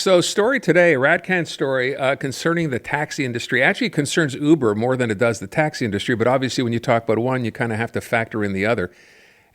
So, story today, a Radcan story concerning the taxi industry. Actually, it concerns Uber more than it does the taxi industry. But obviously, when you talk about one, you kind of have to factor in the other.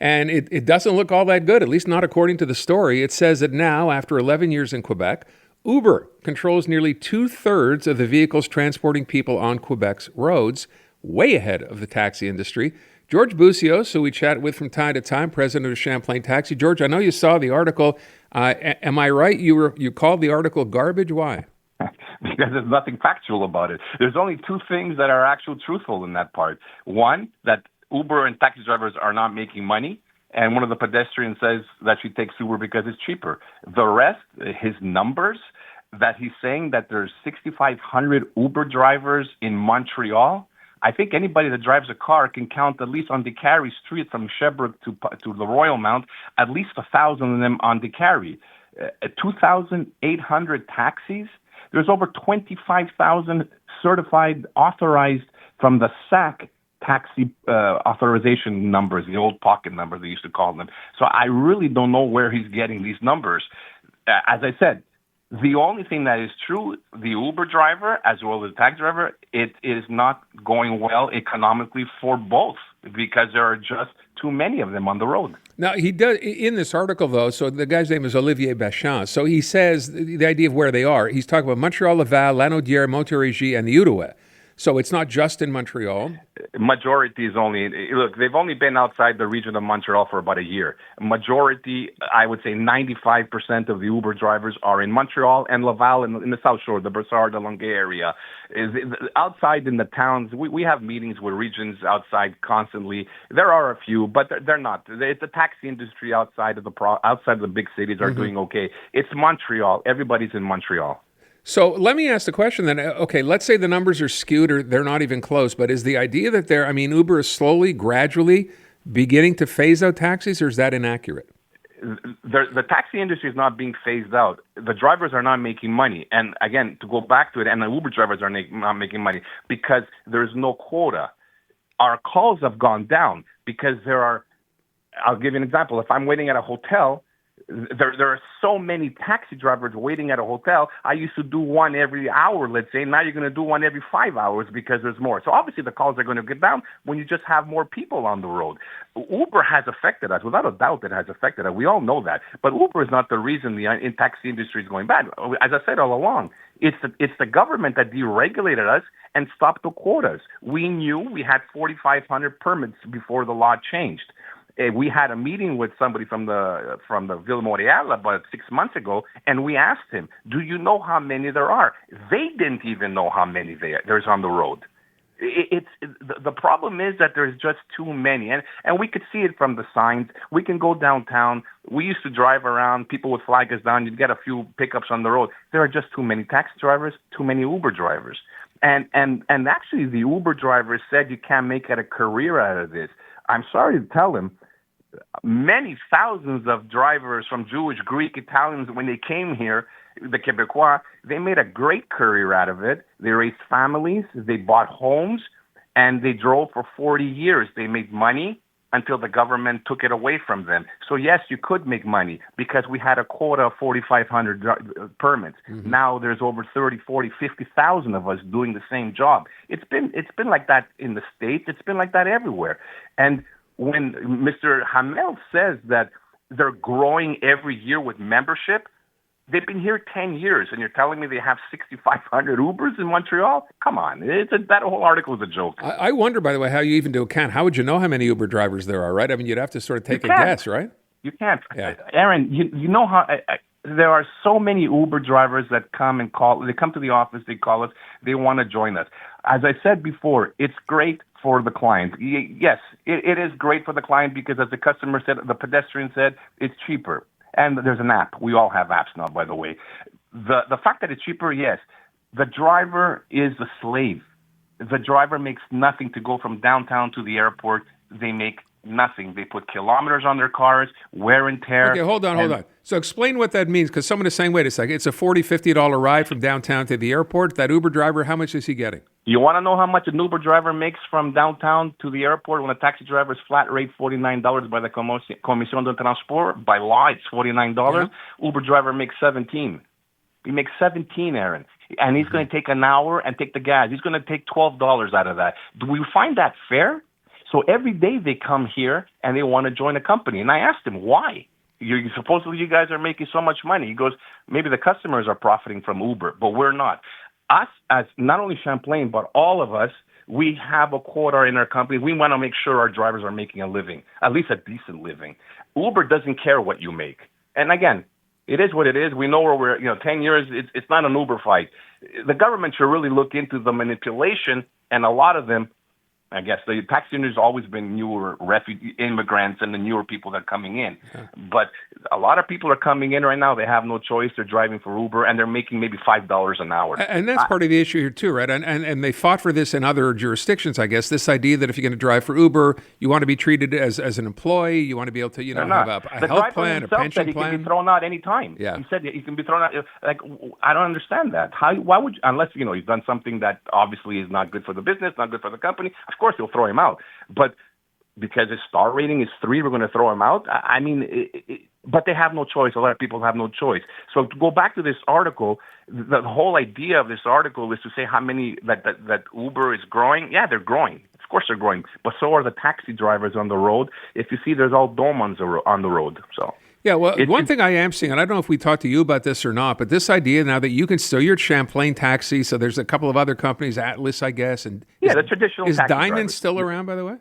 And it doesn't look all that good, at least not according to the story. It says that now, after 11 years in Quebec, Uber controls nearly 2/3 of the vehicles transporting people on Quebec's roads, way ahead of the taxi industry. George Boussios, who we chat with from time to time, president of Champlain Taxi. George, I know you saw the article. Am I right? You called the article garbage? Why? Because there's nothing factual about it. There's only two things that are actually truthful in that part. One, that Uber and taxi drivers are not making money, and one of the pedestrians says that she takes Uber because it's cheaper. The rest, his numbers, that he's saying that there's 6,500 Uber drivers in Montreal. I think anybody that drives a car can count, at least on the Carrie Street from Sherbrooke to the Royal Mount, at least 1,000 of them on the Carrie. 2,800 taxis. There's over 25,000 certified, authorized from the SAAQ taxi authorization numbers, the old pocket numbers they used to call them. So I really don't know where he's getting these numbers. As I said, the only thing that is true, the Uber driver as well as the taxi driver, it is not going well economically for both because there are just too many of them on the road. Now, he does, in this article, though, so the guy's name is Olivier Bachand. So he says the idea of where they are. He's talking about Montreal, Laval, Lanaudière, Montérégie, and the Outaouais. So it's not just in Montreal. Majority is only, look, they've only been outside the region of Montreal for about a year. Majority, I would say 95% of the Uber drivers are in Montreal and Laval in the South Shore, the Brossard, the Longueuil area. Outside in the towns, we have meetings with regions outside constantly. There are a few, but they're not. It's the taxi industry outside of the big cities are doing okay. It's Montreal. Everybody's in Montreal. So let me ask the question then. Okay, let's say the numbers are skewed or they're not even close, but is the idea that Uber is slowly, gradually beginning to phase out taxis, or is that inaccurate? The taxi industry is not being phased out. The drivers are not making money. And again, to go back to it, and the Uber drivers are not making money because there's no quota. Our calls have gone down because I'll give you an example. If I'm waiting at a hotel, there are so many taxi drivers waiting at a hotel. I used to do one every hour, let's say. Now you're going to do one every 5 hours because there's more. So obviously the calls are going to get down when you just have more people on the road. Uber has affected us. Without a doubt, it has affected us. We all know that. But Uber is not the reason the taxi industry is going bad. As I said all along, it's the government that deregulated us and stopped the quotas. We knew we had 4,500 permits before the law changed. We had a meeting with somebody from the Ville Montréal about 6 months ago, and we asked him, "Do you know how many there are?" They didn't even know how many there's on the road. The problem is that there's just too many, and we could see it from the signs. We can go downtown. We used to drive around. People would flag us down. You'd get a few pickups on the road. There are just too many taxi drivers, too many Uber drivers, and actually the Uber drivers said you can't make it a career out of this. I'm sorry to tell them. Many thousands of drivers from Jewish, Greek, Italians, when they came here, the Quebecois, they made a great career out of it. They raised families, they bought homes, and they drove for 40 years. They made money until the government took it away from them. So yes, you could make money because we had a quota of 4,500 permits. Mm-hmm. Now there's over 30, 40, 50,000 of us doing the same job. It's been like that in the States. It's been like that everywhere. And when Mr. Hamel says that they're growing every year with membership, they've been here 10 years, and you're telling me they have 6,500 Ubers in Montreal? Come on. That whole article is a joke. I wonder, by the way, how you even do a count. How would you know how many Uber drivers there are, right? I mean, you'd have to sort of take a guess, right? You can't. Yeah. Aaron, you know how there are so many Uber drivers that come and call. They come to the office, they call us, they want to join us. As I said before, it's great for the client. Yes, it is great for the client because, as the customer said, the pedestrian said, it's cheaper. And there's an app. We all have apps now, by the way. The fact that it's cheaper, yes. The driver is a slave. The driver makes nothing to go from downtown to the airport. They make nothing. They put kilometers on their cars, wear and tear. Okay, hold on. So explain what that means, because someone is saying, wait a second, it's a $40, $50 ride from downtown to the airport. That Uber driver, how much is he getting? You want to know how much an Uber driver makes from downtown to the airport when a taxi driver's flat rate $49 by the Commission de Transport? By law, it's $49. Yeah. Uber driver makes $17. He makes 17, Aaron. And he's going to take an hour and take the gas. He's going to take $12 out of that. Do we find that fair? So every day they come here and they want to join a company. And I asked him, why? Supposedly you guys are making so much money. He goes, maybe the customers are profiting from Uber, but we're not. Us, as not only Champlain, but all of us, we have a quota in our company. We want to make sure our drivers are making a living, at least a decent living. Uber doesn't care what you make. And again, it is what it is. We know where we're, 10 years, it's not an Uber fight. The government should really look into the manipulation, and a lot of them, I guess, the taxi industry has always been newer refugee immigrants and the newer people that are coming in. Yeah. But a lot of people are coming in right now. They have no choice. They're driving for Uber, and they're making maybe $5 an hour. And that's part of the issue here, too, right? And they fought for this in other jurisdictions, I guess, this idea that if you're going to drive for Uber, you want to be treated as an employee. You want to be able to, have a health plan, a pension plan. He can be thrown out anytime. Yeah. He said he can be thrown out. Like, I don't understand that. Why would you, unless, he's done something that obviously is not good for the business, not good for the company, of course he'll throw him out. But because his star rating is 3, we're going to throw him out. I mean, but they have no choice. A lot of people have no choice. So to go back to this article, the whole idea of this article is to say how many that Uber is growing. Yeah, they're growing. Of course they're growing. But so are the taxi drivers on the road. If you see, there's all dome on the road. So. Yeah, well, one thing I am seeing, and I don't know if we talked to you about this or not, but this idea now that you can still, you're at Champlain Taxi, so there's a couple of other companies, Atlas, I guess. And the traditional is taxi Diamond drivers still around, by the way?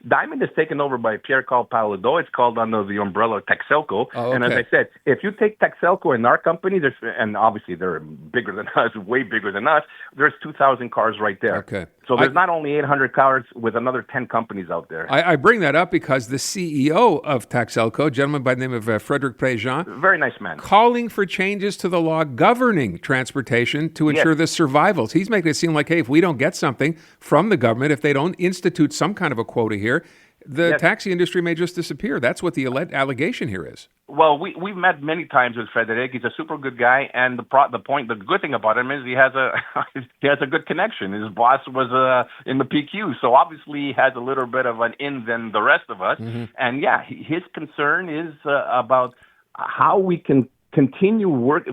Diamond is taken over by Pierre Palado. It's called under the umbrella Texelco. Oh, okay. And as I said, if you take Texelco in our company, and obviously they're bigger than us, way bigger than us, there's 2,000 cars right there. Okay. So there's not only 800 cars with another 10 companies out there. I bring that up because the CEO of Texelco, a gentleman by the name of Frédéric Préjean, very nice man, calling for changes to the law governing transportation to ensure the survivals. He's making it seem like, hey, if we don't get something from the government, if they don't institute some kind of a quota here, the taxi industry may just disappear. That's what the allegation here is. Well, we've met many times with Frédéric. He's a super good guy, and the good thing about him is he has a good connection. His boss was in the PQ, so obviously he has a little bit of an in than the rest of us. Mm-hmm. And his concern is about how we can continue work.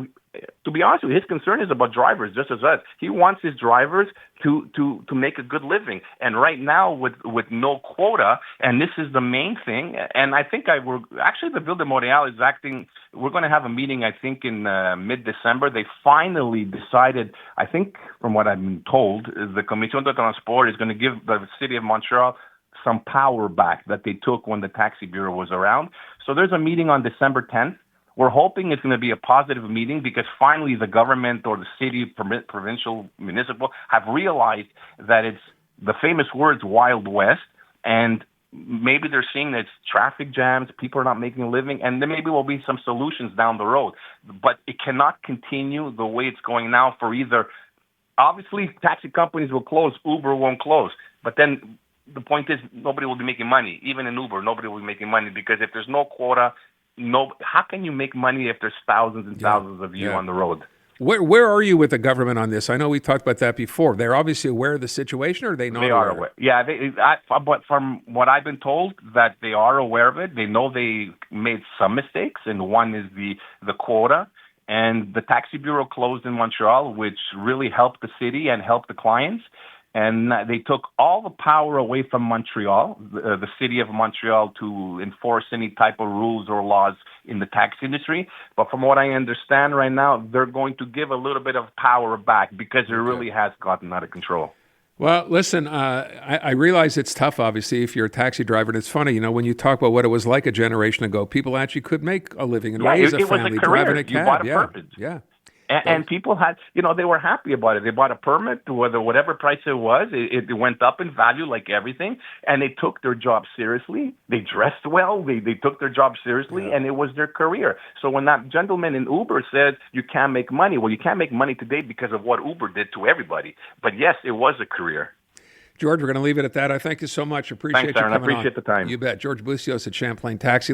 To be honest with you, his concern is about drivers, just as us. He wants his drivers to make a good living. And right now, with no quota, and this is the main thing, and I think the Ville de Montréal is acting, we're going to have a meeting, I think, in mid-December. They finally decided, I think, from what I've been told, the Commission de Transport is going to give the City of Montreal some power back that they took when the Taxi Bureau was around. So there's a meeting on December 10th. We're hoping it's going to be a positive meeting because finally the government or the city, provincial, municipal, have realized that it's the famous words Wild West, and maybe they're seeing that it's traffic jams, people are not making a living, and there maybe will be some solutions down the road. But it cannot continue the way it's going now for either. Obviously, taxi companies will close, Uber won't close, but then the point is nobody will be making money. Even in Uber, nobody will be making money because if there's no quota, how can you make money if there's thousands and thousands of you on the road? Where are you with the government on this? I know we talked about that before. They're obviously aware of the situation, or are they not? They are aware. Yeah, but from what I've been told, that they are aware of it. They know they made some mistakes, and one is the quota. And the Taxi Bureau closed in Montreal, which really helped the city and helped the clients. And they took all the power away from Montreal, the city of Montreal, to enforce any type of rules or laws in the taxi industry. But from what I understand right now, they're going to give a little bit of power back because it really has gotten out of control. Well, listen, I realize it's tough, obviously, if you're a taxi driver. And it's funny, when you talk about what it was like a generation ago, people actually could make a living and raise a family driving a cab. You bought a purpose. Yeah. And people had, they were happy about it. They bought a permit, whatever price it was. It went up in value like everything. And they took their job seriously. They dressed well. They took their job seriously, and it was their career. So when that gentleman in Uber said you can't make money, well, you can't make money today because of what Uber did to everybody. But yes, it was a career. George, we're going to leave it at that. I thank you so much. Appreciate Thanks, Aaron. you coming I appreciate the time. You bet. George Boussios at Champlain Taxi.